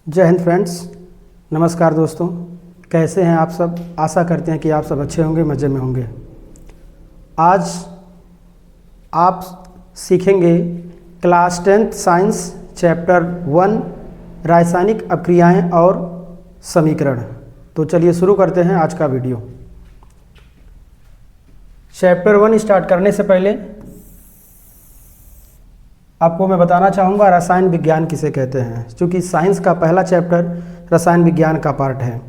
जय हिंद फ्रेंड्स, नमस्कार दोस्तों। कैसे हैं आप सब? आशा करते हैं कि आप सब अच्छे होंगे, मज़े में होंगे। आज आप सीखेंगे क्लास 10th साइंस चैप्टर 1 रासायनिक अभिक्रियाएं और समीकरण। तो चलिए शुरू करते हैं आज का वीडियो। चैप्टर 1 स्टार्ट करने से पहले आपको मैं बताना चाहूँगा रसायन विज्ञान किसे कहते हैं, क्योंकि साइंस का पहला चैप्टर रसायन विज्ञान का पार्ट है।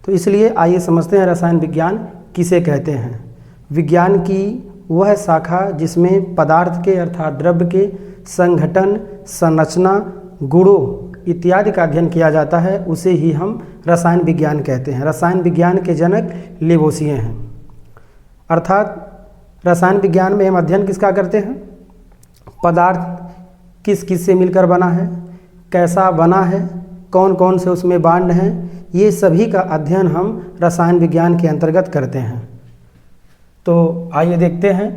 तो इसलिए आइए समझते हैं रसायन विज्ञान किसे कहते हैं। विज्ञान की वह शाखा जिसमें पदार्थ के अर्थात द्रव्य के संघटन, संरचना, गुणों इत्यादि का अध्ययन किया जाता है, उसे ही हम रसायन विज्ञान कहते हैं। रसायन विज्ञान के जनक लेवोसिए हैं। अर्थात रसायन विज्ञान में हम अध्ययन किसका करते हैं? पदार्थ किस किस से मिलकर बना है, कैसा बना है, कौन कौन से उसमें बांड हैं, ये सभी का अध्ययन हम रसायन विज्ञान के अंतर्गत करते हैं। तो आइए देखते हैं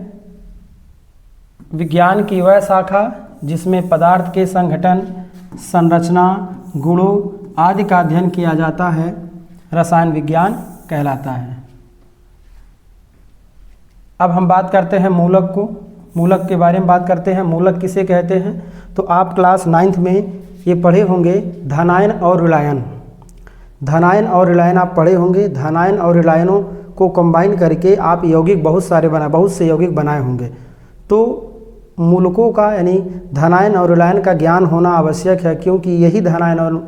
विज्ञान की वह शाखा जिसमें पदार्थ के संघटन, संरचना, गुणों आदि का अध्ययन किया जाता है, रसायन विज्ञान कहलाता है। अब हम बात करते हैं मूलक को। मूलक के बारे में बात करते हैं। मूलक किसे कहते हैं? तो आप क्लास 9th में ये पढ़े होंगे धनायन और ऋणायन। धनायन और ऋणायन आप पढ़े होंगे। धनायन और ऋणायनों को कंबाइन करके आप यौगिक बहुत से यौगिक बनाए होंगे। तो मूलकों का यानी धनायन और ऋणायन का ज्ञान होना आवश्यक है, क्योंकि यही धनायन और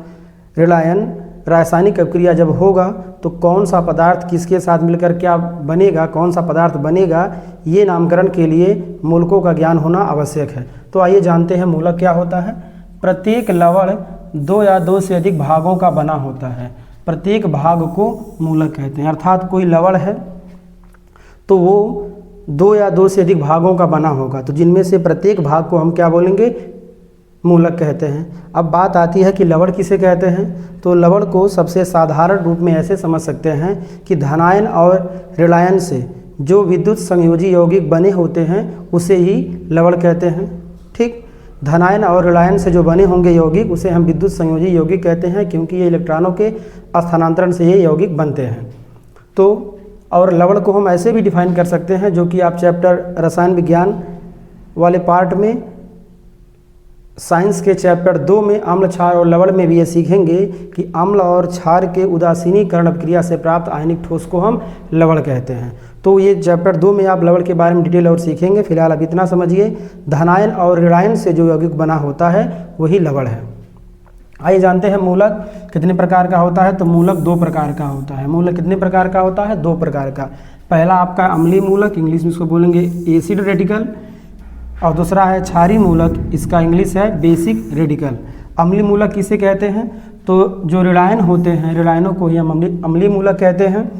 ऋणायन रासायनिक अभिक्रिया जब होगा तो कौन सा पदार्थ किसके साथ मिलकर क्या बनेगा, कौन सा पदार्थ बनेगा, ये नामकरण के लिए मूलकों का ज्ञान होना आवश्यक है। तो आइए जानते हैं मूलक क्या होता है। प्रत्येक लवण 2 या 2 से अधिक भागों का बना होता है। प्रत्येक भाग को मूलक कहते हैं। अर्थात कोई लवण है तो वो 2 या 2 से अधिक भागों का बना होगा, तो जिनमें से प्रत्येक भाग को हम क्या बोलेंगे? मूलक कहते हैं। अब बात आती है कि लवण किसे कहते हैं। तो लवण को सबसे साधारण रूप में ऐसे समझ सकते हैं कि धनायन और ऋणायन से जो विद्युत संयोजी यौगिक बने होते हैं उसे ही लवण कहते हैं। ठीक, धनायन और ऋणायन से जो बने होंगे यौगिक उसे हम विद्युत संयोजी यौगिक कहते हैं, क्योंकि ये इलेक्ट्रॉनों के स्थानांतरण से ये यौगिक बनते हैं। तो और लवण को हम ऐसे भी डिफाइन कर सकते हैं, जो कि आप चैप्टर रसायन विज्ञान वाले पार्ट में साइंस के चैप्टर 2 में अम्ल, क्षार और लवण में भी ये सीखेंगे कि अम्ल और क्षार के उदासीनीकरण अभिक्रिया से प्राप्त आयनिक ठोस को हम लवण कहते हैं। तो ये चैप्टर 2 में आप लवण के बारे में डिटेल और सीखेंगे। फिलहाल अब इतना समझिए, धनायन और ऋणायन से जो यौगिक बना होता है वही लवण है। आइए जानते हैं मूलक कितने प्रकार का होता है। तो मूलक 2 प्रकार का होता है। मूलक कितने प्रकार का होता है? 2 प्रकार का। पहला आपका अम्लीय मूलक, इंग्लिश में इसको बोलेंगे एसिड रेडिकल, और दूसरा है क्षारीय मूलक, इसका इंग्लिश है बेसिक रेडिकल। अम्लीय मूलक किसे कहते हैं? तो जो ऋणायन होते हैं, ऋणायनों को ही हम अम्लीय मूलक कहते हैं।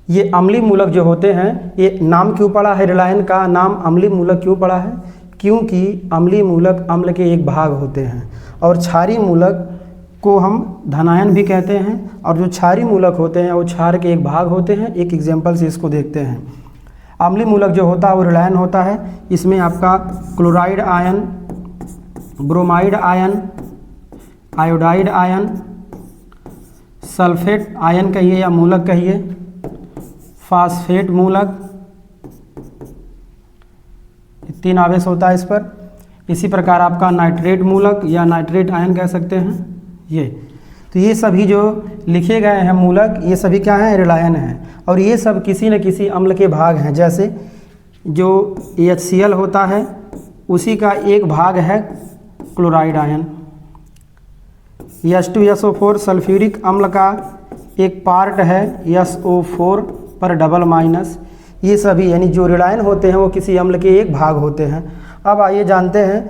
ये अम्लीय मूलक जो होते हैं, ये नाम क्यों पड़ा है ऋणायन का नाम अम्लीय मूलक क्यों पड़ा है? क्योंकि अम्लीय मूलक अम्ल के एक भाग होते हैं, और क्षारीय मूलक को हम धनायन भी कहते हैं, और जो क्षारीय मूलक होते हैं वो क्षार के एक भाग होते हैं। एक एग्जाम्पल से इसको देखते हैं। अम्लीय मूलक जो होता है वो ऋणायन होता है। इसमें आपका chloride ion, bromide ion, iodide ion, sulphate ion कहिए या मूलक कहिए, फास्फेट मूलक, 3 आवेश होता है इस पर। इसी प्रकार आपका नाइट्रेट मूलक या नाइट्रेट आयन कह सकते हैं ये। तो ये सभी जो लिखे गए हैं मूलक, ये सभी क्या हैं? ऋणायन हैं, और ये सब किसी न किसी अम्ल के भाग हैं। जैसे जो HCl होता है उसी का एक भाग है क्लोराइड आयन। H2SO4 सल्फ्यूरिक अम्ल का एक पार्ट है SO4 पर डबल माइनस। ये सभी यानी जो ऋणायन होते हैं वो किसी अम्ल के एक भाग होते हैं। अब आइए जानते हैं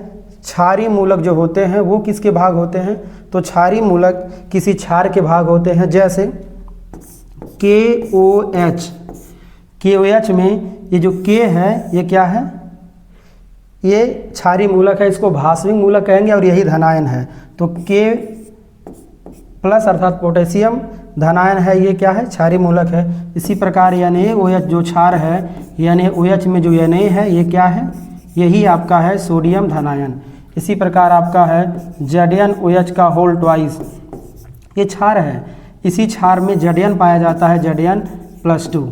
क्षारीय मूलक जो होते हैं वो किसके भाग होते हैं। तो क्षारीय मूलक किसी क्षार के भाग होते हैं। जैसे KOH में ये जो K है ये क्या है? ये क्षारीय मूलक है, इसको भास्विक मूलक कहेंगे, और यही धनायन है। तो K प्लस अर्थात पोटेशियम धनायन है, ये क्या है? क्षारीय मूलक है। इसी प्रकार NaOH जो क्षार है, NaOH में जो Na है ये क्या है? यही आपका है सोडियम धनायन। इसी प्रकार आपका है ZnOH का होल ट्वाइस, ये क्षार है, इसी क्षार में Zn पाया जाता है, Zn+2।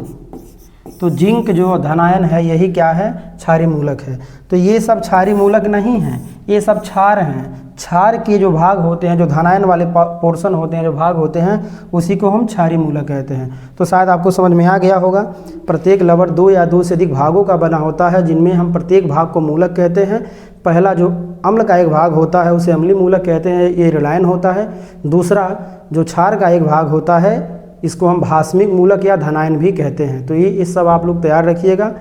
तो जिंक जो धनायन है यही क्या है, क्षारीय मूलक है। तो ये सब क्षारीय मूलक नहीं हैं, ये सब क्षार हैं। क्षार के जो भाग होते हैं, जो धनायन वाले पोर्शन होते हैं, जो भाग होते हैं, उसी को हम क्षारीय मूलक कहते हैं। तो शायद आपको समझ में आ गया होगा। प्रत्येक लवण 2 या 2 से अधिक भागों का बना होता है, जिनमें हम प्रत्येक भाग को मूलक कहते हैं। पहला जो अम्ल का एक भाग होता है उसे अम्लीय मूलक कहते हैं, ये रिलायन होता है। दूसरा जो क्षार का एक भाग होता है इसको हम भास्मिक मूलक या धनायन भी कहते हैं। तो ये सब आप लोग तैयार रखिएगा।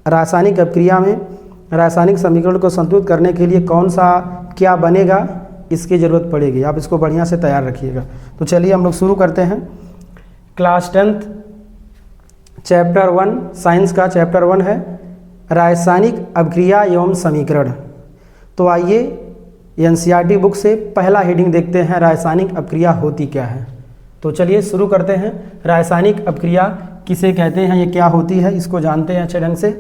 रासायनिक अपक्रिया में रासायनिक समीकरण को संतुलित करने के लिए कौन सा क्या बनेगा, इसकी ज़रूरत पड़ेगी, आप इसको बढ़िया से तैयार रखिएगा। तो चलिए हम लोग शुरू करते हैं। क्लास 10th चैप्टर 1 साइंस का चैप्टर 1 है रासायनिक अपक्रिया एवं समीकरण। तो आइए NCERT बुक से पहला हेडिंग देखते हैं, रासायनिक अपक्रिया होती क्या है। तो चलिए शुरू करते हैं। रासायनिक अपक्रिया किसे कहते हैं, ये क्या होती है, इसको जानते हैं अच्छे ढंग से।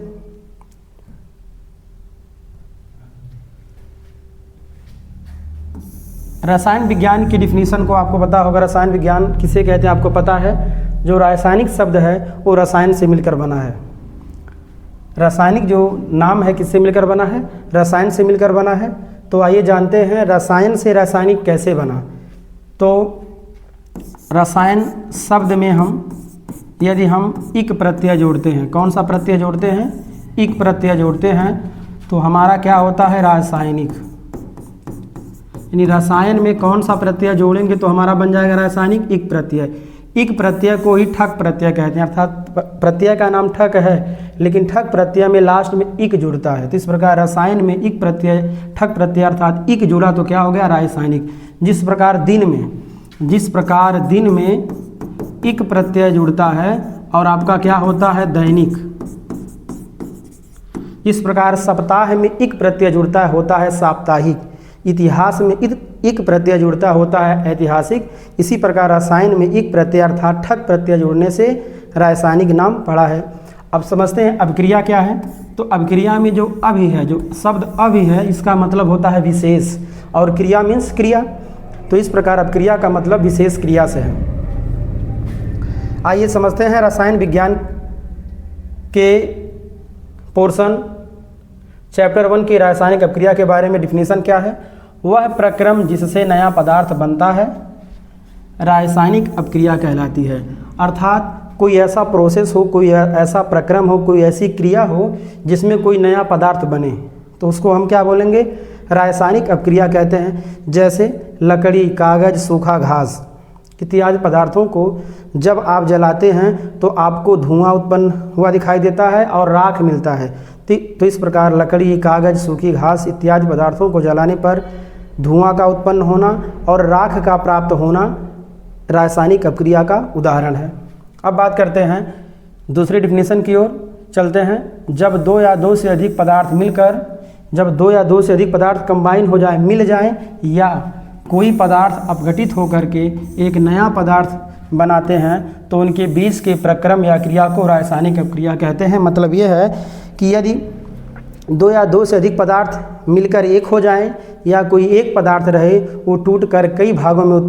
रसायन विज्ञान की डिफिनीशन को आपको पता होगा। रसायन विज्ञान किसे कहते हैं आपको पता है। जो रासायनिक शब्द है वो रसायन से मिलकर बना है। रासायनिक जो नाम है किससे मिलकर बना है, रसायन से मिलकर बना है। तो आइए जानते हैं रसायन से रासायनिक कैसे बना। तो रसायन शब्द में यदि हम इक प्रत्यय जोड़ते हैं, कौन सा प्रत्यय जोड़ते हैं, इक प्रत्यय जोड़ते हैं, तो हमारा क्या होता है, रासायनिक। यानी रसायन में कौन सा प्रत्यय जोड़ेंगे तो हमारा बन जाएगा रासायनिक इक प्रत्यय। इक प्रत्यय को ही ठक प्रत्यय कहते हैं, अर्थात प्रत्यय का नाम ठक है लेकिन ठक प्रत्यय में लास्ट में इक जुड़ता है। तो इस प्रकार रसायन में इक प्रत्यय ठक प्रत्यय अर्थात इक जुड़ा तो क्या हो गया, रासायनिक। जिस प्रकार दिन में इक प्रत्यय जुड़ता है और आपका क्या होता है, दैनिक। इस प्रकार सप्ताह में इक प्रत्यय जुड़ता है, होता है साप्ताहिक। इतिहास में इक प्रत्यय जुड़ता होता है ऐतिहासिक। इसी प्रकार रसायन में इक प्रत्यय अर्थात ठक प्रत्यय जुड़ने से रासायनिक नाम पड़ा है। अब समझते हैं अपक्रिया क्या है। तो अपक्रिया में जो अभि है, जो शब्द अभि है, इसका मतलब होता है विशेष, और क्रिया मीन्स क्रिया। तो इस प्रकार अपक्रिया का मतलब विशेष क्रिया से है। आइए समझते हैं रसायन विज्ञान के पोर्शन चैप्टर 1 की रासायनिक अपक्रिया के बारे में। डिफिनीशन क्या है, वह प्रक्रम जिससे नया पदार्थ बनता है रासायनिक अपक्रिया कहलाती है। अर्थात कोई ऐसा प्रोसेस हो, कोई ऐसा प्रक्रम हो, कोई ऐसी क्रिया हो जिसमें कोई नया पदार्थ बने, तो उसको हम क्या बोलेंगे, रासायनिक अपक्रिया कहते हैं। जैसे लकड़ी, कागज, सूखा घास इत्यादि पदार्थों को जब आप जलाते हैं तो आपको धुआं उत्पन्न हुआ दिखाई देता है और राख मिलता है। तो इस प्रकार लकड़ी, कागज, सूखी घास इत्यादि पदार्थों को जलाने पर धुआं का उत्पन्न होना और राख का प्राप्त होना रासायनिक अपक्रिया का उदाहरण है। अब बात करते हैं दूसरी डिफिनीशन की ओर चलते हैं। जब दो या दो से अधिक पदार्थ कंबाइन हो जाए, मिल जाए, या कोई पदार्थ अपघटित होकर के एक नया पदार्थ बनाते हैं तो उनके बीच के प्रक्रम या क्रिया को रासायनिक अपक्रिया कहते हैं। मतलब ये है कि यदि दो या दो से अधिक पदार्थ मिलकर एक हो जाएं, या कोई एक पदार्थ रहे वो टूट कर कई भागों में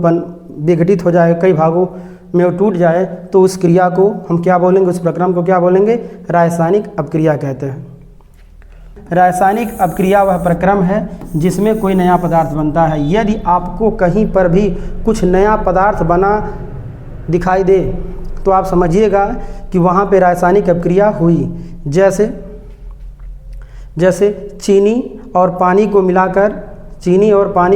विघटित हो जाए, कई भागों में वो टूट जाए, तो उस क्रिया को हम क्या बोलेंगे, उस प्रक्रम को क्या बोलेंगे, रासायनिक अपक्रिया कहते हैं। रासायनिक अपक्रिया वह प्रक्रम है जिसमें कोई नया पदार्थ बनता है। यदि आपको कहीं पर भी कुछ नया पदार्थ बना दिखाई दे तो आप समझिएगा कि वहाँ पे रासायनिक अपक्रिया हुई। जैसे चीनी और पानी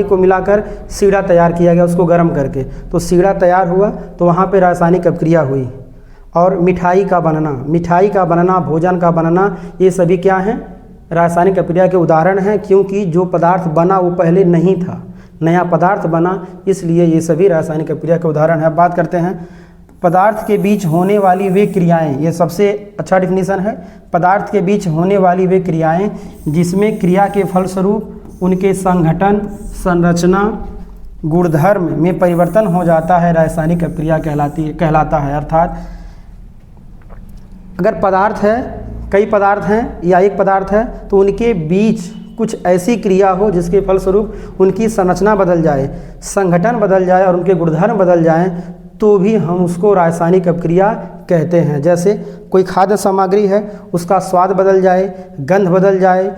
को मिलाकर सीढ़ा तैयार किया गया, उसको गर्म करके, तो सीढ़ा तैयार हुआ, तो वहाँ पे रासायनिक अपक्रिया हुई। और मिठाई का बनना, भोजन का बनना, ये सभी क्या हैं, रासायनिक अपक्रिया के उदाहरण हैं। क्योंकि जो पदार्थ बना वो पहले नहीं था, नया पदार्थ बना, इसलिए ये सभी रासायनिक अपक्रिया के उदाहरण हैं। बात करते हैं पदार्थ के बीच होने वाली वे क्रियाएं। ये सबसे अच्छा डिफिनीशन है। पदार्थ के बीच होने वाली वे क्रियाएं जिसमें क्रिया के फलस्वरूप उनके संघटन, संरचना, गुणधर्म में परिवर्तन हो जाता है, रासायनिक अपक्रिया कहलाता है। अर्थात अगर पदार्थ है, कई पदार्थ हैं या एक पदार्थ है, तो उनके बीच कुछ ऐसी क्रिया हो जिसके फलस्वरूप उनकी संरचना बदल जाए, संगठन बदल जाए और उनके गुणधर्म बदल जाएं, तो भी हम उसको रासायनिक अपक्रिया कहते हैं। जैसे कोई खाद्य सामग्री है, उसका स्वाद बदल जाए, गंध बदल जाए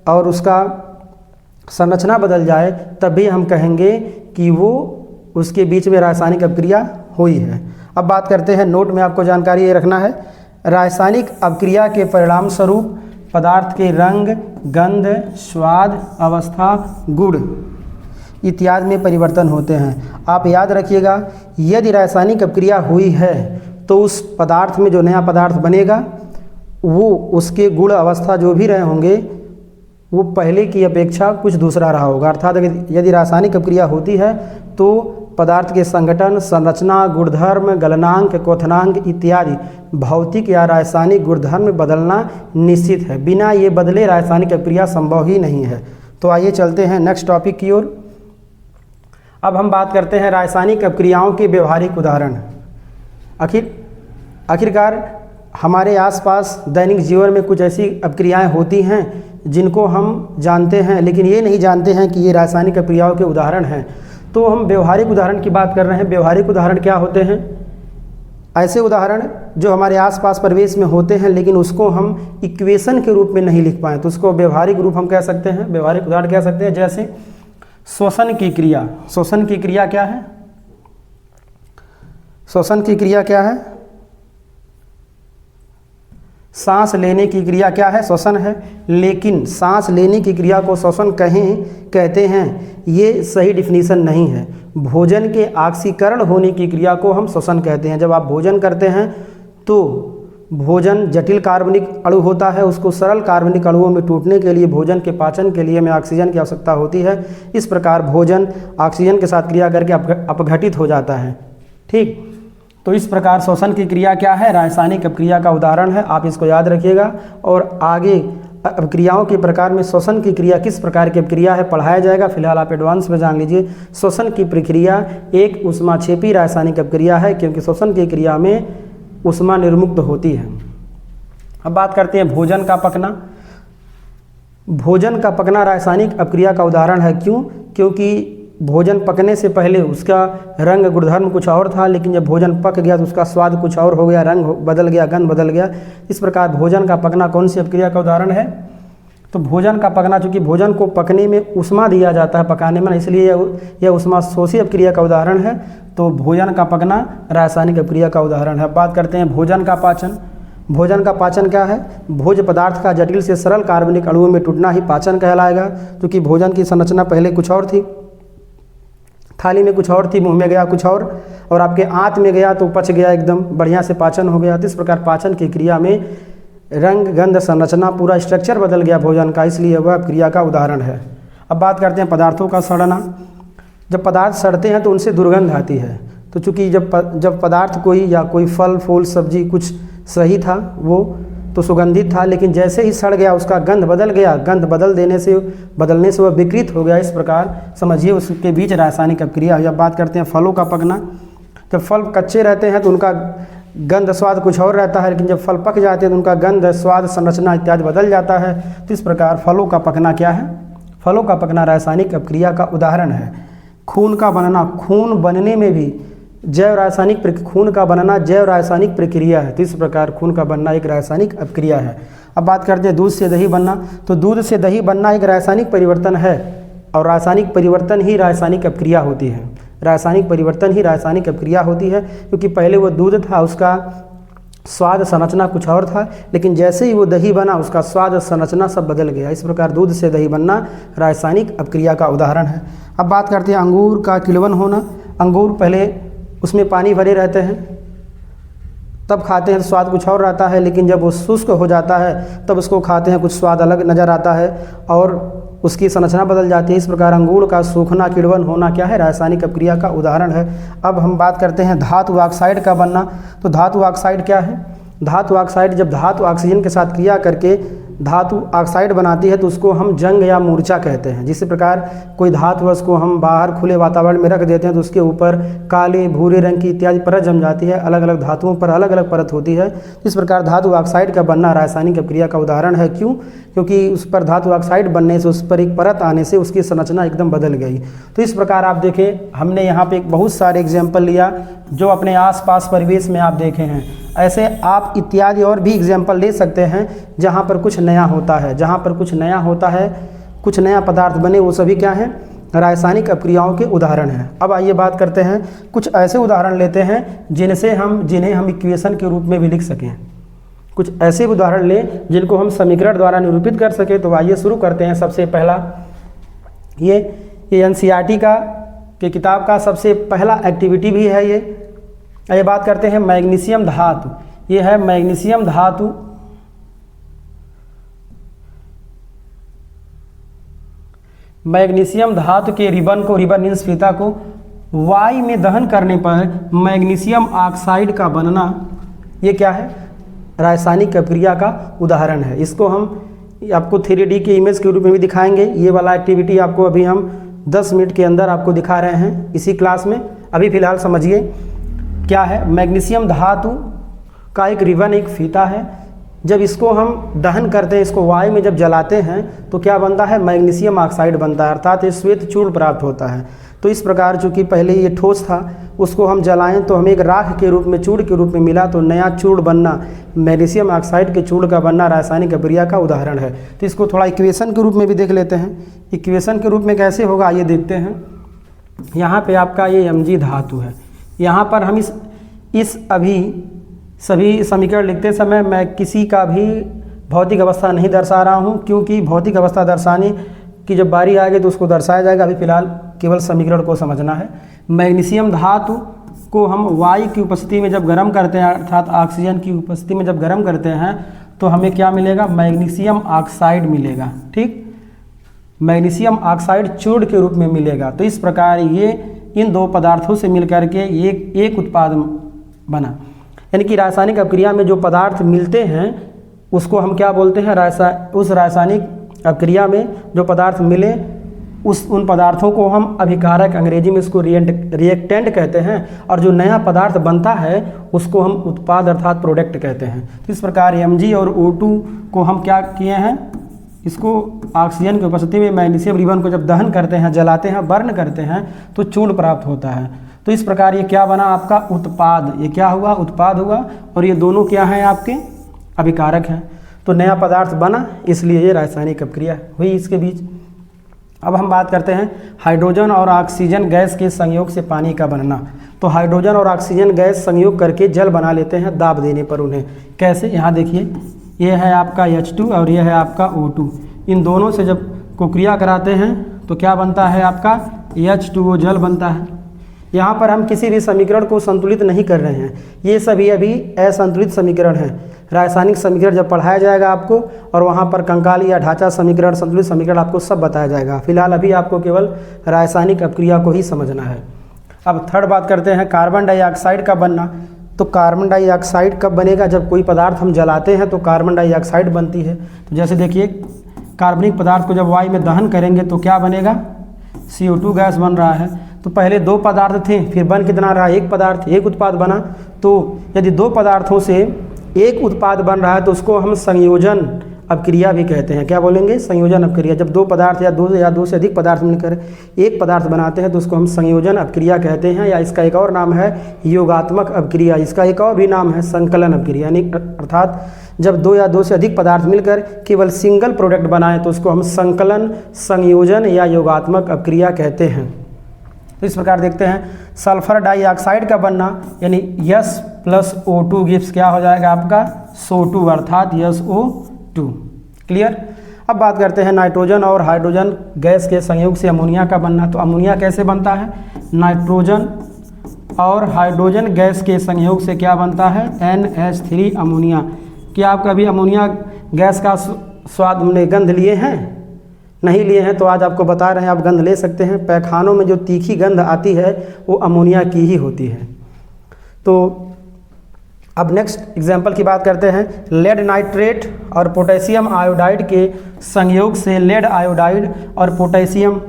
और उसका संरचना बदल जाए, तब भी हम कहेंगे कि वो उसके बीच में रासायनिक अपक्रिया हुई है। अब बात करते हैं, नोट में आपको जानकारी ये रखना है, रासायनिक अपक्रिया के परिणाम स्वरूप पदार्थ के रंग, गंध, स्वाद, अवस्था, गुण इत्यादि में परिवर्तन होते हैं। आप याद रखिएगा, यदि रासायनिक अपक्रिया हुई है तो उस पदार्थ में जो नया पदार्थ बनेगा वो उसके गुण, अवस्था जो भी रहे होंगे वो पहले की अपेक्षा कुछ दूसरा रहा होगा। अर्थात यदि रासायनिक अपक्रिया होती है तो पदार्थ के संगठन, संरचना, गुणधर्म, गलनांक, क्वथनांक इत्यादि भौतिक या रासायनिक गुणधर्म में बदलना निश्चित है। बिना ये बदले रासायनिक अपक्रिया संभव ही नहीं है। तो आइए चलते हैं नेक्स्ट टॉपिक की ओर। अब हम बात करते हैं रासायनिक अपक्रियाओं के व्यवहारिक उदाहरण। आखिरकार हमारे आसपास दैनिक जीवन में कुछ ऐसी अपक्रियाएं होती हैं जिनको हम जानते हैं, लेकिन ये नहीं जानते हैं कि ये रासायनिक अपक्रियाओं के उदाहरण हैं। तो हम व्यवहारिक उदाहरण की बात कर रहे हैं। व्यवहारिक उदाहरण क्या होते हैं? ऐसे उदाहरण जो हमारे आसपास परिवेश में होते हैं लेकिन उसको हम इक्वेशन के रूप में नहीं लिख पाए, तो उसको व्यवहारिक रूप हम कह सकते हैं, व्यवहारिक उदाहरण कह सकते हैं। जैसे श्वसन की क्रिया। श्वसन की क्रिया क्या है? श्वसन की क्रिया क्या है? सांस लेने की क्रिया क्या है? श्वसन है। लेकिन सांस लेने की क्रिया को श्वसन कहते हैं, ये सही डिफिनीशन नहीं है। भोजन के ऑक्सीकरण होने की क्रिया को हम श्वसन कहते हैं। जब आप भोजन करते हैं तो भोजन जटिल कार्बनिक अणु होता है, उसको सरल कार्बनिक अणुओं में टूटने के लिए, भोजन के पाचन के लिए हमें ऑक्सीजन की आवश्यकता होती है। इस प्रकार भोजन ऑक्सीजन के साथ क्रिया करके अपघटित हो जाता है। ठीक, तो इस प्रकार श्वसन की क्रिया क्या है? रासायनिक अपक्रिया का उदाहरण है। आप इसको याद रखिएगा और आगे अपक्रियाओं के प्रकार में श्वसन की क्रिया किस प्रकार की अपक्रिया है पढ़ाया जाएगा। फिलहाल आप एडवांस में जान लीजिए। श्वसन की प्रक्रिया एक ऊष्माक्षेपी रासायनिक अपक्रिया है, क्योंकि श्वसन की क्रिया में ऊष्मा निर्मुक्त होती है। अब बात करते हैं भोजन का पकना। भोजन का पकना रासायनिक अपक्रिया का उदाहरण है। क्यों? क्योंकि भोजन पकने से पहले उसका रंग, गुणधर्म कुछ और था, लेकिन जब भोजन पक गया तो उसका स्वाद कुछ और हो गया, रंग बदल गया, गंध बदल गया। इस प्रकार भोजन का पकना कौन सी अपक्रिया का उदाहरण है? तो भोजन का पकना, चूँकि भोजन को पकने में ऊष्मा दिया जाता है पकाने में, इसलिए यह ऊष्मा शोषी अपक्रिया का उदाहरण है। तो भोजन का पकना रासायनिक अपक्रिया का उदाहरण है। अब बात करते हैं भोजन का पाचन। भोजन का पाचन क्या है? भोज्य पदार्थ का जटिल से सरल कार्बनिक अणुओं में टूटना ही पाचन कहलाएगा। क्योंकि भोजन की संरचना पहले कुछ और थी, थाली में कुछ और थी, मुंह में गया कुछ और आपके आंत में गया तो पच गया, एकदम बढ़िया से पाचन हो गया। तो इस प्रकार पाचन की क्रिया में रंग, गंध, संरचना, पूरा स्ट्रक्चर बदल गया भोजन का, इसलिए वह क्रिया का उदाहरण है। अब बात करते हैं पदार्थों का सड़ना। जब पदार्थ सड़ते हैं तो उनसे दुर्गंध आती है। तो चूँकि जब पदार्थ कोई या कोई फल, फूल, सब्जी कुछ सही था, वो तो सुगंधित था, लेकिन जैसे ही सड़ गया उसका गंध बदल गया। गंध बदलने से वह विकृत हो गया। इस प्रकार समझिए उसके बीच रासायनिक अपक्रिया। जब बात करते हैं फलों का पकना। जब फल कच्चे रहते हैं तो उनका गंध, स्वाद कुछ और रहता है, लेकिन जब फल पक जाते हैं तो उनका गंध, स्वाद, संरचना इत्यादि बदल जाता है। तो इस प्रकार फलों का पकना क्या है? फलों का पकना रासायनिक अपक्रिया का उदाहरण है। खून का बनना। खून बनने में भी खून का बनना जैव रासायनिक प्रक्रिया है। तो इस प्रकार खून का बनना एक रासायनिक अपक्रिया है। अब बात करते हैं दूध से दही बनना। तो दूध से दही बनना एक रासायनिक परिवर्तन है और रासायनिक परिवर्तन ही रासायनिक अपक्रिया होती है। रासायनिक परिवर्तन ही रासायनिक अपक्रिया होती है, क्योंकि पहले वो दूध था, उसका स्वाद, संरचना कुछ और था, लेकिन जैसे ही वो दही बना उसका स्वाद, संरचना सब बदल गया। इस प्रकार दूध से दही बनना रासायनिक अपक्रिया का उदाहरण है। अब बात करते हैं अंगूर का किण्वन होना। अंगूर पहले उसमें पानी भरे रहते हैं, तब खाते हैं तो स्वाद कुछ और रहता है, लेकिन जब वो शुष्क हो जाता है तब उसको खाते हैं, कुछ स्वाद अलग नज़र आता है और उसकी संरचना बदल जाती है। इस प्रकार अंगूर का सूखना, किण्वन होना क्या है? रासायनिक अपक्रिया का उदाहरण है। अब हम बात करते हैं धातु ऑक्साइड का बनना। तो धातु ऑक्साइड क्या है? धातु ऑक्साइड, जब धातु ऑक्सीजन के साथ क्रिया करके धातु ऑक्साइड बनाती है तो उसको हम जंग या मूर्छा कहते हैं। जिस प्रकार कोई धातु वस्तु को हम बाहर खुले वातावरण में रख देते हैं तो उसके ऊपर काले भूरे रंग की इत्यादि परत जम जाती है, अलग अलग धातुओं पर अलग अलग परत होती है। इस प्रकार धातु ऑक्साइड का बनना रासायनिक अभिक्रिया का उदाहरण है। क्यों? क्योंकि उस पर धातु ऑक्साइड बनने से, उस पर एक परत आने से उसकी संरचना एकदम बदल गई। तो इस प्रकार आप देखें, हमने यहाँ पे एक बहुत सारे एग्जाम्पल लिया जो अपने आसपास परिवेश में आप देखे हैं। ऐसे आप इत्यादि और भी एग्जाम्पल ले सकते हैं जहाँ पर कुछ नया होता है, जहाँ पर कुछ नया होता है, कुछ नया पदार्थ बने, वो सभी क्या हैं? रासायनिक अभिक्रियाओं के उदाहरण हैं। अब आइए बात करते हैं, कुछ ऐसे उदाहरण लेते हैं जिन्हें हम इक्वेशन के रूप में भी लिख सकें। कुछ ऐसे उदाहरण लें जिनको हम समीकरण द्वारा निरूपित कर सकें। तो आइए शुरू करते हैं। सबसे पहला ये NCERT की किताब का सबसे पहला एक्टिविटी भी है ये। आइए बात करते हैं मैग्नीशियम धातु। ये है मैग्नीशियम धातु। मैग्नीशियम धातु के रिबन मींस फीता को वाई में दहन करने पर मैग्नीशियम ऑक्साइड का बनना, ये क्या है? रासायनिक अभिक्रिया का उदाहरण है। इसको हम आपको 3D के इमेज के रूप में भी दिखाएंगे। ये वाला एक्टिविटी आपको अभी हम 10 मिनट के अंदर आपको दिखा रहे हैं इसी क्लास में। अभी फ़िलहाल समझिए क्या है। मैग्नीशियम धातु का एक रिबन, एक फीता है। जब इसको हम दहन करते हैं, इसको वायु में जब जलाते हैं तो क्या बनता है? मैग्नीशियम ऑक्साइड बनता है, अर्थात ये श्वेत चूर्ण प्राप्त होता है। तो इस प्रकार चूँकि पहले ये ठोस था, उसको हम जलाएं तो हमें एक राख के रूप में, चूर्ण के रूप में मिला। तो नया चूर्ण बनना, मैग्नीशियम ऑक्साइड के चूर्ण का बनना रासायनिक अभिक्रिया का उदाहरण है। तो इसको थोड़ा इक्वेशन के रूप में भी देख लेते हैं। इक्वेशन के रूप में कैसे होगा आइए देखते हैं। यहाँ पे आपका ये Mg धातु है। यहाँ पर हम इस अभी सभी समीकरण लिखते समय मैं किसी का भी भौतिक अवस्था नहीं दर्शा रहा हूँ, क्योंकि भौतिक अवस्था दर्शाने की जब बारी आएगी तो उसको दर्शाया जाएगा। अभी फ़िलहाल केवल समीकरण को समझना है। मैग्नीशियम धातु को हम वायु की उपस्थिति में जब गर्म करते हैं, अर्थात ऑक्सीजन की उपस्थिति में जब गर्म करते हैं तो हमें क्या मिलेगा? मैग्नीशियम ऑक्साइड मिलेगा। ठीक, मैग्नीशियम ऑक्साइड चूर्ण के रूप में मिलेगा। तो इस प्रकार ये इन दो पदार्थों से मिलकर के एक उत्पाद बना। यानी कि रासायनिक अभिक्रिया में जो पदार्थ मिलते हैं उसको हम क्या बोलते हैं? उस रासायनिक अभिक्रिया में जो पदार्थ मिले उन पदार्थों को हम अभिकारक, अंग्रेजी में इसको रिएक्टेंट कहते हैं। और जो नया पदार्थ बनता है उसको हम उत्पाद अर्थात प्रोडक्ट कहते हैं। तो इस प्रकार Mg और O2 को हम क्या किए हैं? इसको ऑक्सीजन की उपस्थिति में मैग्नीशियम रिबन को जब दहन करते हैं, जलाते हैं, बर्न करते हैं तो चूर्ण प्राप्त होता है। तो इस प्रकार ये क्या बना? आपका उत्पाद। ये क्या हुआ? उत्पाद हुआ। और ये दोनों क्या हैं? आपके अभिकारक हैं। तो नया पदार्थ बना, इसलिए ये रासायनिक अभिक्रिया हुई इसके बीच। अब हम बात करते हैं हाइड्रोजन और ऑक्सीजन गैस के संयोग से पानी का बनना। तो हाइड्रोजन और ऑक्सीजन गैस संयोग करके जल बना लेते हैं दाब देने पर उन्हें। कैसे? यहाँ देखिए, ये है आपका H2 और ये है आपका O2। इन दोनों से जब कुक्रिया कराते हैं तो क्या बनता है? आपका H2O जल बनता है। यहाँ पर हम किसी भी समीकरण को संतुलित नहीं कर रहे हैं, ये सभी अभी असंतुलित समीकरण हैं। रासायनिक समीकरण जब पढ़ाया जाएगा आपको, और वहाँ पर कंकाली या ढांचा समीकरण, संतुलित समीकरण आपको सब बताया जाएगा। फिलहाल अभी आपको केवल रासायनिक अभिक्रिया को ही समझना है। अब थर्ड बात करते हैं कार्बन डाइऑक्साइड का बनना। तो कार्बन डाइऑक्साइड कब बनेगा? जब कोई पदार्थ हम जलाते हैं तो कार्बन डाइऑक्साइड बनती है। तो जैसे देखिए, कार्बनिक पदार्थ को जब वायु में दहन करेंगे तो क्या बनेगा? CO2 गैस बन रहा है। तो पहले दो पदार्थ थे, फिर बन कितना रहा? एक पदार्थ, एक उत्पाद बना। तो यदि दो पदार्थों से एक उत्पाद बन रहा है तो उसको हम संयोजन अभिक्रिया भी कहते हैं। क्या बोलेंगे? संयोजन अभिक्रिया। जब दो पदार्थ या दो से अधिक पदार्थ मिलकर एक पदार्थ बनाते हैं तो उसको हम संयोजन अभिक्रिया कहते हैं, या इसका एक और नाम है योगात्मक अभिक्रिया। इसका एक और भी नाम है संकलन अभिक्रिया। यानी अर्थात जब दो या दो से अधिक पदार्थ मिलकर केवल सिंगल प्रोडक्ट बनाएं तो उसको हम संकलन, संयोजन या योगात्मक अभिक्रिया कहते हैं। तो इस प्रकार देखते हैं सल्फर डाइऑक्साइड का बनना, यानी H+O2 गिव्स क्या हो जाएगा? आपका SO2 अर्थात SO2। क्लियर? अब बात करते हैं नाइट्रोजन और हाइड्रोजन गैस के संयोग से अमोनिया का बनना। तो अमोनिया कैसे बनता है? नाइट्रोजन और हाइड्रोजन गैस के संयोग से क्या बनता है? NH3 ammonia. क्या आप कभी अमोनिया गैस का स्वाद हमने गंध लिए हैं? नहीं लिए हैं तो आज आपको बता रहे हैं, आप गंध ले सकते हैं। पैखानों में जो तीखी गंध आती है वो अमोनिया की ही होती है। तो अब नेक्स्ट एग्जाम्पल की बात करते हैं। लेड नाइट्रेट और पोटेशियम आयोडाइड के संयोग से लेड आयोडाइड और पोटेशियम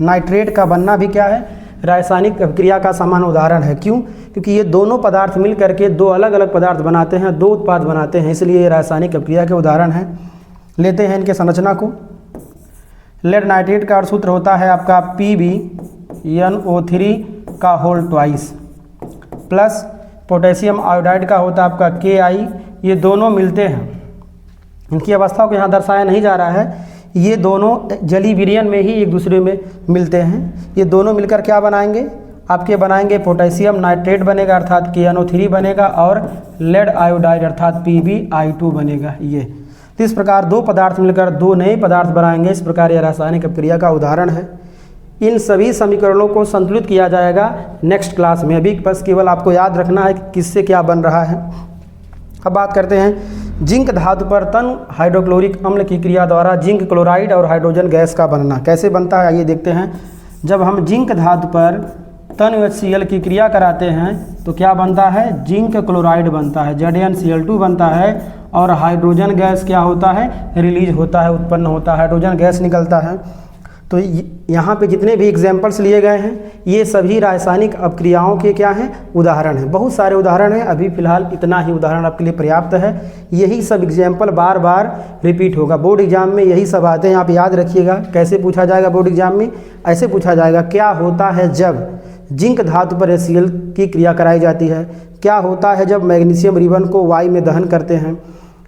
नाइट्रेट का बनना भी क्या है, रासायनिक अभिक्रिया का सामान्य उदाहरण है। क्यों? क्योंकि ये दोनों पदार्थ मिल करके दो अलग अलग पदार्थ बनाते हैं, दो उत्पाद बनाते हैं, इसलिए ये रासायनिक अभिक्रिया के उदाहरण हैं। लेते हैं इनके संरचना को। लेड नाइट्रेट का सूत्र होता है आपका PbNO3 का whole twice plus potassium iodide का होता है आपका Ki। ये दोनों मिलते हैं, इनकी अवस्था को यहाँ दर्शाया नहीं जा रहा है, ये दोनों जलीय विलयन में ही एक दूसरे में मिलते हैं। ये दोनों मिलकर क्या बनाएंगे, आपके बनाएंगे पोटेशियम नाइट्रेट बनेगा अर्थात KNO3 बनेगा और लेड आयोडाइड अर्थात PbI2 बनेगा। ये तो इस प्रकार दो पदार्थ मिलकर दो नए पदार्थ बनाएंगे, इस प्रकार यह रासायनिक अभिक्रिया का उदाहरण है। इन सभी समीकरणों को संतुलित किया जाएगा नेक्स्ट क्लास में, अभी बस केवल आपको याद रखना है कि किससे क्या बन रहा है। अब बात करते हैं जिंक धातु पर तन हाइड्रोक्लोरिक अम्ल की क्रिया द्वारा जिंक क्लोराइड और हाइड्रोजन गैस का बनना कैसे बनता है, आइए देखते हैं। जब हम जिंक धातु पर तन HCl की क्रिया कराते हैं तो क्या बनता है, जिंक क्लोराइड बनता है, ZnCl2 बनता है और हाइड्रोजन गैस क्या होता है, रिलीज होता है, उत्पन्न होता है, हाइड्रोजन गैस निकलता है। तो यहाँ पे जितने भी एग्जाम्पल्स लिए गए हैं ये सभी रासायनिक अभिक्रियाओं के क्या हैं, उदाहरण हैं। बहुत सारे उदाहरण हैं, अभी फ़िलहाल इतना ही उदाहरण आपके लिए पर्याप्त है। यही सब एग्जाम्पल बार बार रिपीट होगा, बोर्ड एग्जाम में यही सब आते हैं, आप याद रखिएगा। कैसे पूछा जाएगा बोर्ड एग्जाम में, ऐसे पूछा जाएगा क्या होता है जब जिंक धातु पर HCl की क्रिया कराई जाती है, क्या होता है जब मैग्नीशियम रिबन को वायु में दहन करते हैं,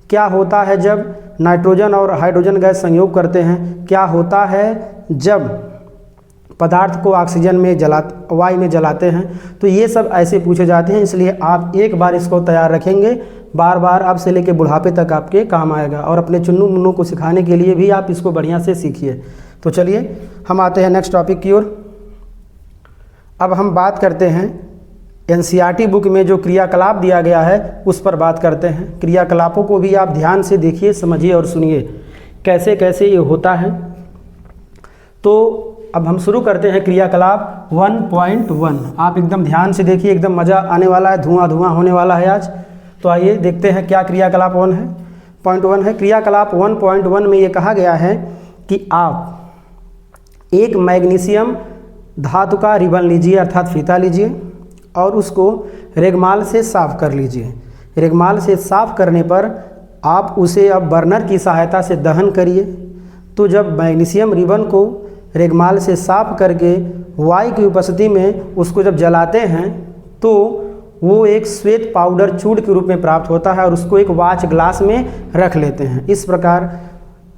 क्या होता है जब नाइट्रोजन और हाइड्रोजन गैस संयोग करते हैं, क्या होता है जब पदार्थ को ऑक्सीजन में वायु में जलाते हैं। तो ये सब ऐसे पूछे जाते हैं, इसलिए आप एक बार इसको तैयार रखेंगे, बार बार अब से लेकर बुढ़ापे तक आपके काम आएगा और अपने चुन्नू मुन्नू को सिखाने के लिए भी आप इसको बढ़िया से सीखिए। तो चलिए हम आते हैं नेक्स्ट टॉपिक की ओर। अब हम बात करते हैं NCERT बुक में जो क्रियाकलाप दिया गया है उस पर बात करते हैं। क्रियाकलापों को भी आप ध्यान से देखिए, समझिए और सुनिए कैसे कैसे ये होता है। तो अब हम शुरू करते हैं क्रियाकलाप 1.1। आप एकदम ध्यान से देखिए, एकदम मज़ा आने वाला है, धुआं धुआं होने वाला है आज। तो आइए देखते हैं क्या क्रियाकलाप 1 है। क्रियाकलाप 1.1 में ये कहा गया है कि आप एक मैग्नीशियम धातु का रिबन लीजिए अर्थात फीता लीजिए और उसको रेगमाल से साफ़ कर लीजिए। रेगमाल से साफ़ करने पर आप उसे अब बर्नर की सहायता से दहन करिए। तो जब मैग्नीशियम रिबन को रेगमाल से साफ़ करके वायु की उपस्थिति में उसको जब जलाते हैं तो वो एक श्वेत पाउडर चूर्ण के रूप में प्राप्त होता है और उसको एक वाच ग्लास में रख लेते हैं। इस प्रकार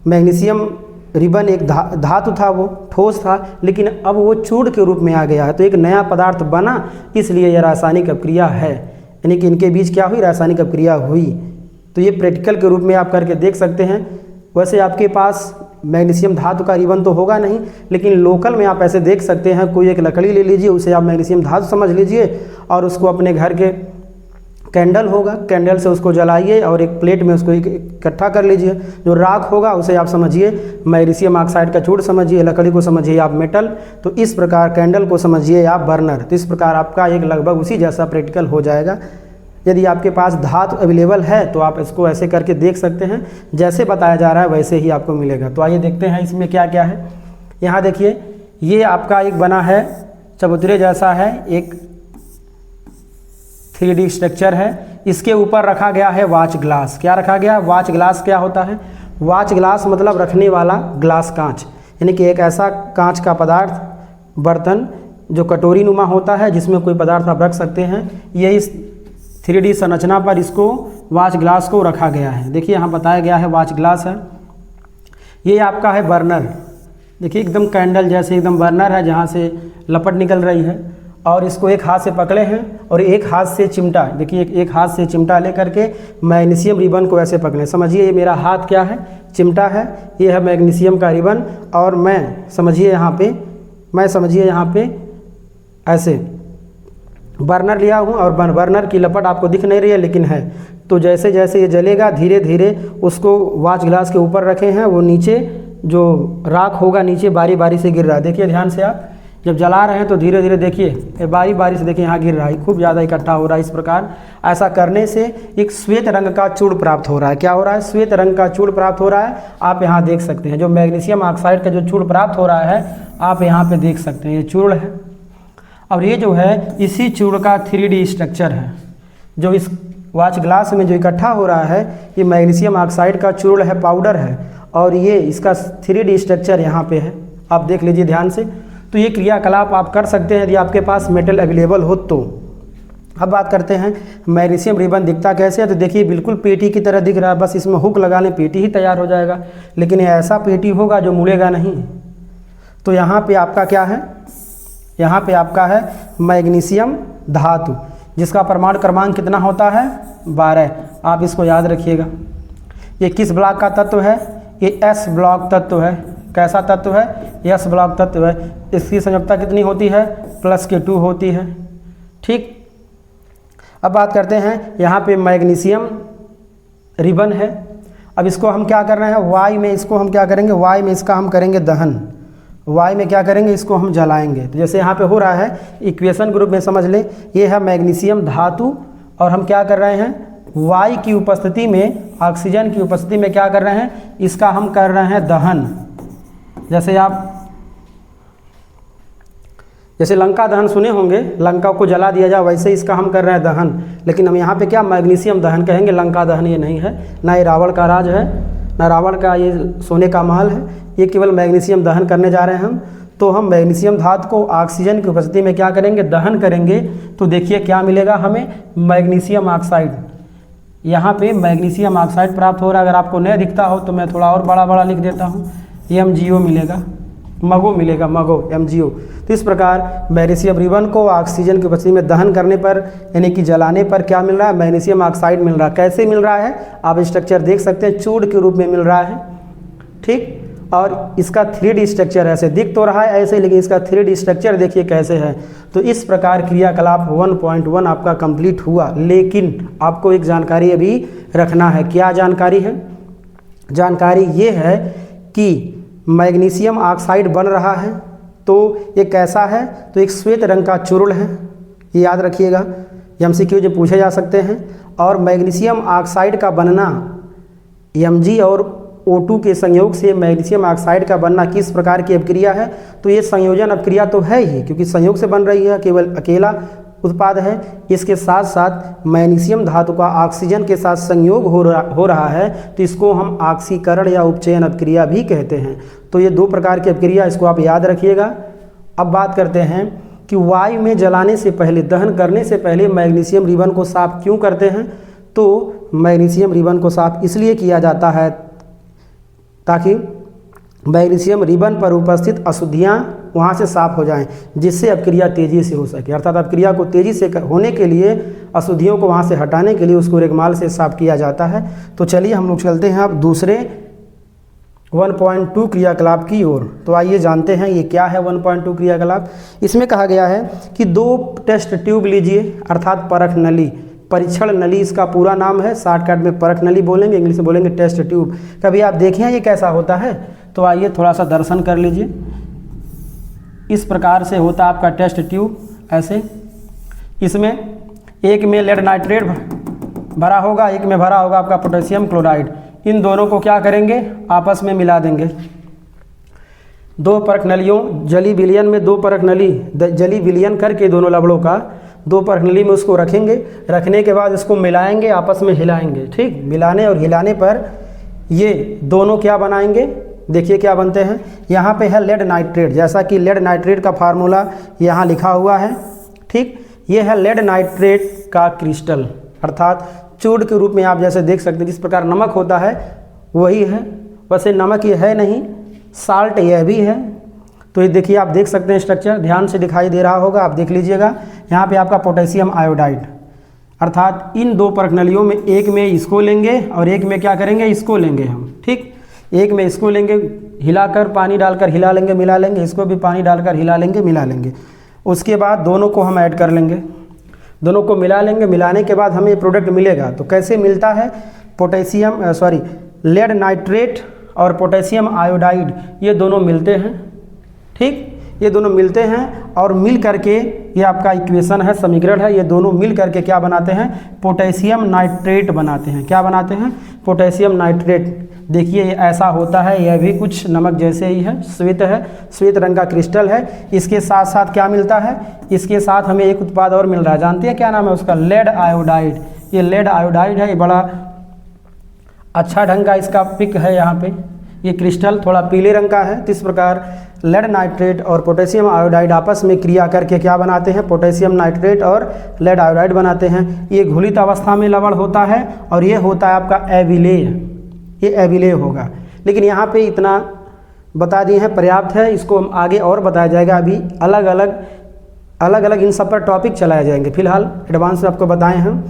मैग्नीशियम रिबन एक धातु था, वो ठोस था, लेकिन अब वो चूर्ण के रूप में आ गया है, तो एक नया पदार्थ बना, इसलिए यह रासायनिक अभिक्रिया है। यानी कि इनके बीच क्या हुई, रासायनिक अभिक्रिया हुई। तो ये प्रैक्टिकल के रूप में आप करके देख सकते हैं। वैसे आपके पास मैग्नीशियम धातु का रिबन तो होगा नहीं, लेकिन लोकल में आप ऐसे देख सकते हैं। कोई एक लकड़ी ले लीजिए, उसे आप मैग्नीशियम धातु समझ लीजिए और उसको अपने घर के कैंडल होगा, कैंडल से उसको जलाइए और एक प्लेट में उसको इकट्ठा कर लीजिए। जो राख होगा उसे आप समझिए मैग्नीशियम ऑक्साइड का चूर्ण समझिए, लकड़ी को समझिए आप मेटल, तो इस प्रकार कैंडल को समझिए आप बर्नर। तो इस प्रकार आपका एक लगभग उसी जैसा प्रैक्टिकल हो जाएगा। यदि आपके पास धातु अवेलेबल है तो आप इसको ऐसे करके देख सकते हैं, जैसे बताया जा रहा है वैसे ही आपको मिलेगा। तो आइए देखते हैं इसमें क्या क्या है। यहाँ देखिए, ये आपका एक बना है चबूतरे जैसा है, एक 3D स्ट्रक्चर है। इसके ऊपर रखा गया है वाच ग्लास। क्या रखा गया? वाच ग्लास क्या होता है? वाच ग्लास मतलब रखने वाला ग्लास, कांच, यानी कि एक ऐसा कांच का पदार्थ, बर्तन जो कटोरी नुमा होता है जिसमें कोई पदार्थ आप रख सकते हैं। ये इस 3D संरचना पर इसको वाच ग्लास को रखा गया है। देखिए यहाँ बताया गया है वाच ग्लास है। ये आपका है बर्नर, देखिए एकदम कैंडल जैसे एकदम बर्नर है जहाँ से लपट निकल रही है, और इसको एक हाथ से पकड़े हैं और एक हाथ से चिमटा, देखिए एक हाथ से चिमटा लेकर के मैग्नीशियम रिबन को ऐसे पकड़े। समझिए ये मेरा हाथ क्या है, चिमटा है, ये है मैग्नीशियम का रिबन, और मैं समझिए यहाँ पे ऐसे बर्नर लिया हूँ और बर्नर की लपट आपको दिख नहीं रही है लेकिन है। तो जैसे जैसे ये जलेगा धीरे धीरे उसको वाच ग्लास के ऊपर रखे हैं, वो नीचे जो राख होगा नीचे बारी बारी से गिर रहा है। देखिए ध्यान से आप, जब जला रहे हैं तो धीरे धीरे देखिए ये बारी बारी से देखिए यहाँ गिर रहा है, खूब ज़्यादा इकट्ठा हो रहा है। इस प्रकार ऐसा करने से एक श्वेत रंग का चूर्ण प्राप्त हो रहा है। क्या हो रहा है? श्वेत रंग का चूर्ण प्राप्त हो रहा है। आप यहाँ देख सकते हैं जो मैग्नीशियम ऑक्साइड का जो चूर्ण प्राप्त हो रहा है, आप यहाँ पे देख सकते हैं ये चूर्ण है। और ये जो है इसी चूर्ण का 3D स्ट्रक्चर है। जो इस वॉच ग्लास में जो इकट्ठा हो रहा है ये मैग्नीशियम ऑक्साइड का चूर्ण है, पाउडर है, और ये इसका 3D स्ट्रक्चर यहाँ पे है। आप देख लीजिए ध्यान से। तो ये क्रियाकलाप आप कर सकते हैं यदि आपके पास मेटल अवेलेबल हो तो। अब बात करते हैं मैग्नीशियम रिबन दिखता कैसे है। तो देखिए बिल्कुल पेटी की तरह दिख रहा है, बस इसमें हुक लगा लें पेटी ही तैयार हो जाएगा। लेकिन ये ऐसा पेटी होगा जो मुड़ेगा नहीं। तो यहाँ पे आपका क्या है? यहाँ पे आपका है मैग्नीशियम धातु, जिसका परमाणु क्रमांक कितना होता है? 12। आप इसको याद रखिएगा। ये किस ब्लॉक का तत्व है? ये S ब्लॉक तत्व है। कैसा तत्व है? S ब्लॉक तत्व है। इसकी संयोजकता कितनी होती है? +2 होती है। ठीक। अब बात करते हैं यहाँ पे मैग्नीशियम रिबन है। अब इसको हम क्या कर रहे हैं? Y में इसको हम क्या करेंगे? Y में इसका हम करेंगे दहन। Y में क्या करेंगे? इसको हम जलाएंगे। तो जैसे यहाँ पे हो रहा है इक्वेशन ग्रुप में समझ लें, ये है मैग्नीशियम धातु और हम क्या कर रहे हैं? Y की उपस्थिति में, ऑक्सीजन की उपस्थिति में क्या कर रहे हैं? इसका हम कर रहे हैं दहन। जैसे लंका दहन सुने होंगे, लंका को जला दिया जाए, वैसे इसका हम कर रहे हैं दहन। लेकिन हम यहाँ पे क्या मैग्नीशियम दहन कहेंगे, लंका दहन ये नहीं है। ना ये रावण का राज है, ना रावण का ये सोने का महल है। ये केवल मैग्नीशियम दहन करने जा रहे हैं हम। तो हम मैग्नीशियम धातु को ऑक्सीजन की उपस्थिति में क्या करेंगे? दहन करेंगे। तो देखिए क्या मिलेगा हमें? Magnesium oxide. यहाँ पे मैग्नीशियम ऑक्साइड प्राप्त हो रहा है। अगर आपको नहीं दिखता हो तो मैं थोड़ा और बड़ा बड़ा लिख देता हूँ। MgO मिलेगा, मगो मिलेगा, मगो MgO। तो इस प्रकार मैग्नीशियम रिबन को ऑक्सीजन की उपस्थिति में दहन करने पर यानी कि जलाने पर क्या मिल रहा है? मैग्नीशियम ऑक्साइड मिल रहा है। कैसे मिल रहा है? आप स्ट्रक्चर देख सकते हैं, चूर्ण के रूप में मिल रहा है। ठीक। और इसका 3D स्ट्रक्चर ऐसे दिख तो रहा है ऐसे, लेकिन इसका 3D स्ट्रक्चर देखिए कैसे है। तो इस प्रकार क्रियाकलाप 1.1 आपका कंप्लीट हुआ। लेकिन आपको एक जानकारी अभी रखना है। क्या जानकारी है? जानकारी ये है कि मैग्नीशियम ऑक्साइड बन रहा है तो ये कैसा है? तो एक श्वेत रंग का चूर्ण है, ये याद रखिएगा। MCQ जो पूछे जा सकते हैं। और मैग्नीशियम ऑक्साइड का बनना Mg और O2 के संयोग से मैग्नीशियम ऑक्साइड का बनना किस प्रकार की अभिक्रिया है? तो ये संयोजन अभिक्रिया तो है ही, क्योंकि संयोग से बन रही है, केवल अकेला उत्पाद है। इसके साथ साथ मैग्नीशियम धातु का ऑक्सीजन के साथ संयोग हो रहा है, तो इसको हम ऑक्सीकरण या उपचयन अभिक्रिया भी कहते हैं। तो ये 2 प्रकार की अभिक्रिया, इसको आप याद रखिएगा। अब बात करते हैं कि Y में जलाने से पहले, दहन करने से पहले मैग्नीशियम रिबन को साफ क्यों करते हैं? तो मैग्नीशियम रिबन को साफ इसलिए किया जाता है ताकि मैग्नीशियम रिबन पर उपस्थित अशुद्धियाँ वहाँ से साफ हो जाएं, जिससे अभिक्रिया तेज़ी से हो सके। अर्थात अभिक्रिया को तेज़ी से होने के लिए, अशुद्धियों को वहाँ से हटाने के लिए उसको रेगमाल से साफ किया जाता है। तो चलिए हम लोग चलते हैं अब दूसरे 1.2 क्रियाकलाप की ओर। तो आइए जानते हैं ये क्या है 1.2 क्रियाकलाप। इसमें कहा गया है कि 2 टेस्ट ट्यूब लीजिए, अर्थात परख नली। परीक्षण नली इसका पूरा नाम है, शॉर्टकट में परख नली बोलेंगे, इंग्लिश में बोलेंगे टेस्ट ट्यूब। कभी आप देखें ये कैसा होता है? तो आइए थोड़ा सा दर्शन कर लीजिए। इस प्रकार से होता है आपका टेस्ट ट्यूब ऐसे। इसमें एक में लेड नाइट्रेट भरा होगा, एक में भरा होगा आपका पोटेशियम क्लोराइड। इन दोनों को क्या करेंगे? आपस में मिला देंगे। 2 परख नलियों, जली विलयन में 2 परख नली, जली विलयन करके दोनों लवड़ों का 2 परख नली में उसको रखेंगे। रखने के बाद इसको मिलाएंगे, आपस में हिलाएंगे। ठीक। मिलाने और हिलाने पर ये दोनों क्या बनाएंगे? देखिए क्या बनते हैं। यहाँ पे है लेड नाइट्रेट, जैसा कि लेड नाइट्रेट का फार्मूला यहाँ लिखा हुआ है। ठीक। ये है लेड नाइट्रेट का क्रिस्टल, अर्थात चूर्ण के रूप में आप जैसे देख सकते हैं। जिस प्रकार नमक होता है वही है, वैसे नमक ये है नहीं, साल्ट यह भी है। तो ये देखिए, आप देख सकते हैं स्ट्रक्चर, ध्यान से दिखाई दे रहा होगा, आप देख लीजिएगा। यहाँ पे आपका पोटेशियम आयोडाइड, अर्थात इन 2 परख नलियों में एक में इसको लेंगे और एक में क्या करेंगे? इसको लेंगे हम। ठीक। एक में इसको लेंगे, हिलाकर पानी डालकर हिला लेंगे, मिला लेंगे। इसको भी पानी डालकर हिला लेंगे, मिला लेंगे। उसके बाद दोनों को हम ऐड कर लेंगे, दोनों को मिला लेंगे। मिलाने के बाद हमें ये प्रोडक्ट मिलेगा। तो कैसे मिलता है? लेड नाइट्रेट और पोटेशियम आयोडाइड ये दोनों मिलते हैं। ठीक। ये दोनों मिलते हैं और मिल करके ये आपका इक्वेशन है, समीकरण है, ये दोनों मिल करके क्या बनाते हैं, पोटेशियम नाइट्रेट बनाते हैं। क्या बनाते हैं, पोटेशियम नाइट्रेट। देखिए ये ऐसा होता है, यह भी कुछ नमक जैसे ही है, श्वेत है, श्वेत रंग का क्रिस्टल है। इसके साथ साथ क्या मिलता है, इसके साथ हमें एक उत्पाद और मिल रहा है, जानते हैं क्या नाम है उसका, लेड आयोडाइड। ये लेड आयोडाइड है, ये बड़ा अच्छा ढंग का इसका पिक है यहाँ पे, ये क्रिस्टल थोड़ा पीले रंग का है। तो इस प्रकार लेड नाइट्रेट और पोटेशियम आयोडाइड आपस में क्रिया करके क्या बनाते हैं, पोटेशियम नाइट्रेट और लेड आयोडाइड बनाते हैं। ये घुलित अवस्था में लवण होता है और ये होता है आपका एविलेय, ये एविलेय होगा। लेकिन यहाँ पे इतना बता दिए हैं, पर्याप्त है, इसको हम आगे और बताया जाएगा। अभी अलग अलग इन सब पर टॉपिक चलाए जाएंगे, फिलहाल एडवांस में आपको बताए हैं।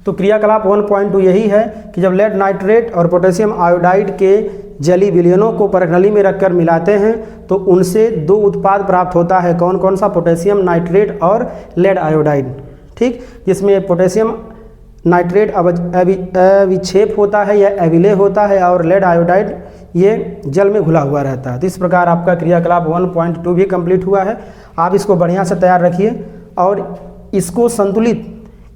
तो क्रियाकलाप 1.2 यही है कि जब लेड नाइट्रेट और पोटेशियम आयोडाइड के जली विलयनों को परखनली में रखकर मिलाते हैं तो उनसे दो उत्पाद प्राप्त होता है। कौन कौन सा, पोटेशियम नाइट्रेट और लेड आयोडाइड। ठीक, जिसमें पोटेशियम नाइट्रेट अविक्षेप होता है या एविलेय होता है और लेड आयोडाइड ये जल में घुला हुआ रहता है। तो इस प्रकार आपका क्रियाकलाप 1.2 भी कंप्लीट हुआ है। आप इसको बढ़िया से तैयार रखिए और इसको संतुलित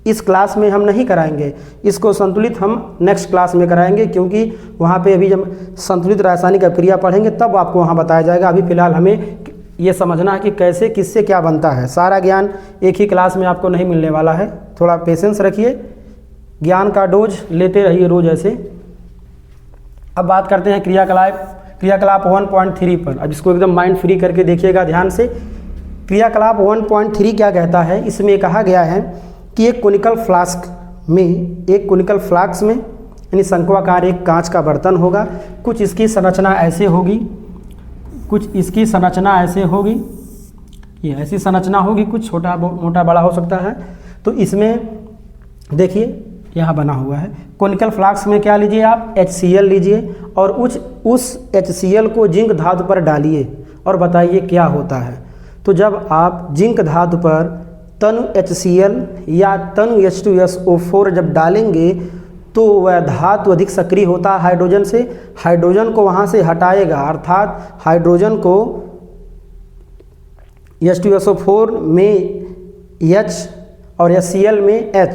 इस क्लास में हम नहीं कराएंगे, इसको संतुलित हम नेक्स्ट क्लास में कराएंगे, क्योंकि वहाँ पे अभी जब संतुलित रासायनिक अभिक्रिया पढ़ेंगे तब आपको वहाँ बताया जाएगा। अभी फ़िलहाल हमें ये समझना है कि कैसे किससे क्या बनता है। सारा ज्ञान एक ही क्लास में आपको नहीं मिलने वाला है, थोड़ा पेशेंस रखिए, ज्ञान का डोज लेते रहिए रोज ऐसे। अब बात करते हैं क्रियाकलाप 1.3 पर। अब इसको एकदम माइंड फ्री करके देखिएगा ध्यान से। क्रियाकलाप 1.3 क्या कहता है, इसमें कहा गया है कि एक कोनिकल फ्लास्क में यानी शंक्वाकार एक कांच का बर्तन होगा। कुछ इसकी संरचना ऐसे होगी, कुछ इसकी संरचना ऐसे होगी, ये ऐसी संरचना होगी, कुछ छोटा मोटा बड़ा हो सकता है। तो इसमें देखिए यहाँ बना हुआ है कोनिकल फ्लास्क में क्या लीजिए आप, HCl लीजिए और उस HCl को जिंक धातु पर डालिए और बताइए क्या होता है। तो जब आप जिंक धातु पर तनु HCl या तनु H2SO4 जब डालेंगे तो वह धातु अधिक सक्रिय होता है हाइड्रोजन से, हाइड्रोजन को वहाँ से हटाएगा, अर्थात हाइड्रोजन को H2SO4 में H और HCl में H,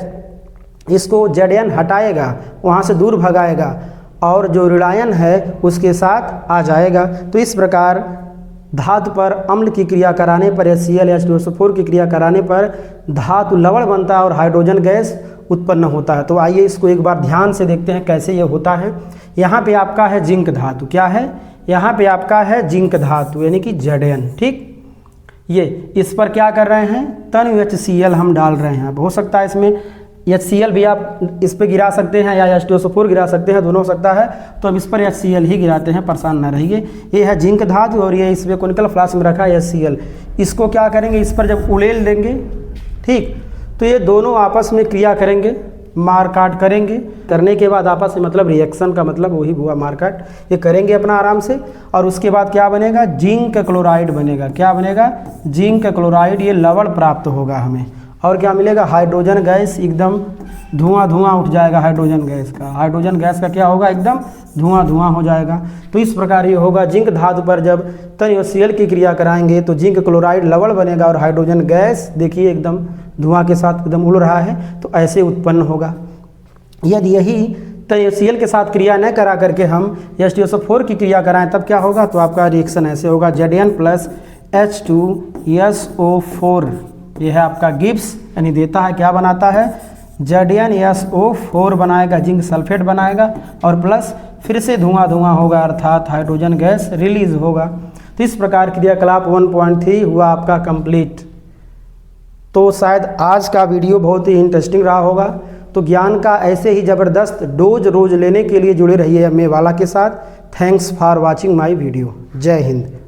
इसको Zn हटाएगा, वहाँ से दूर भगाएगा और जो ऋणायन है उसके साथ आ जाएगा। तो इस प्रकार धातु पर अम्ल की क्रिया कराने पर HCl या H2SO4 की क्रिया कराने पर धातु लवण बनता है और हाइड्रोजन गैस उत्पन्न होता है। तो आइए इसको एक बार ध्यान से देखते हैं कैसे ये होता है। यहाँ पे आपका है जिंक धातु, क्या है, यहाँ पे आपका है जिंक धातु यानी कि Zn। ठीक, ये इस पर क्या कर रहे हैं, तनु HCl हम डाल रहे हैं। अब हो सकता है इसमें HCl भी आप इस पर गिरा सकते हैं या H2SO4 गिरा सकते हैं, दोनों हो सकता है। तो अब इस पर HCl ही गिराते हैं, परेशान ना रहिए। ये है जिंक धातु और ये इसमें कोनिकल फ्लास्क में रखा है HCl। इसको क्या करेंगे, इस पर जब उड़ेल देंगे, ठीक, तो ये दोनों आपस में क्रिया करेंगे, मार काट करेंगे। करने के बाद आपस में मतलब रिएक्शन का मतलब वही हुआ मार काट, ये करेंगे अपना आराम से। और उसके बाद क्या बनेगा, जिंक क्लोराइड बनेगा। क्या बनेगा, जिंक क्लोराइड। ये लवण प्राप्त होगा हमें और क्या मिलेगा, हाइड्रोजन गैस, एकदम धुआं उठ जाएगा हाइड्रोजन गैस का। हाइड्रोजन गैस का क्या होगा, एकदम धुआं हो जाएगा। तो इस प्रकार ये होगा, जिंक धातु पर जब तनु HCl की क्रिया कराएंगे तो जिंक क्लोराइड लवण बनेगा और हाइड्रोजन गैस देखिए एकदम धुआं के साथ एकदम उड़ रहा है, तो ऐसे उत्पन्न होगा। यदि यही तनु HCl के साथ क्रिया न करा करके हम H2SO4 की क्रिया कराएं तब क्या होगा, तो आपका रिएक्शन ऐसे होगा, Zn प्लस H2SO4। ये है आपका गिब्स, यानी देता है, क्या बनाता है, ZnSO4 बनाएगा, जिंक सल्फेट बनाएगा और प्लस फिर से धुआं होगा, अर्थात हाइड्रोजन गैस रिलीज होगा। तो इस प्रकार क्रियाकलाप 1.3 हुआ आपका कंप्लीट। तो शायद आज का वीडियो बहुत ही इंटरेस्टिंग रहा होगा। तो ज्ञान का ऐसे ही ज़बरदस्त डोज रोज लेने के लिए जुड़े रहिए मेवाला के साथ। Thanks for watching my video. जय हिंद।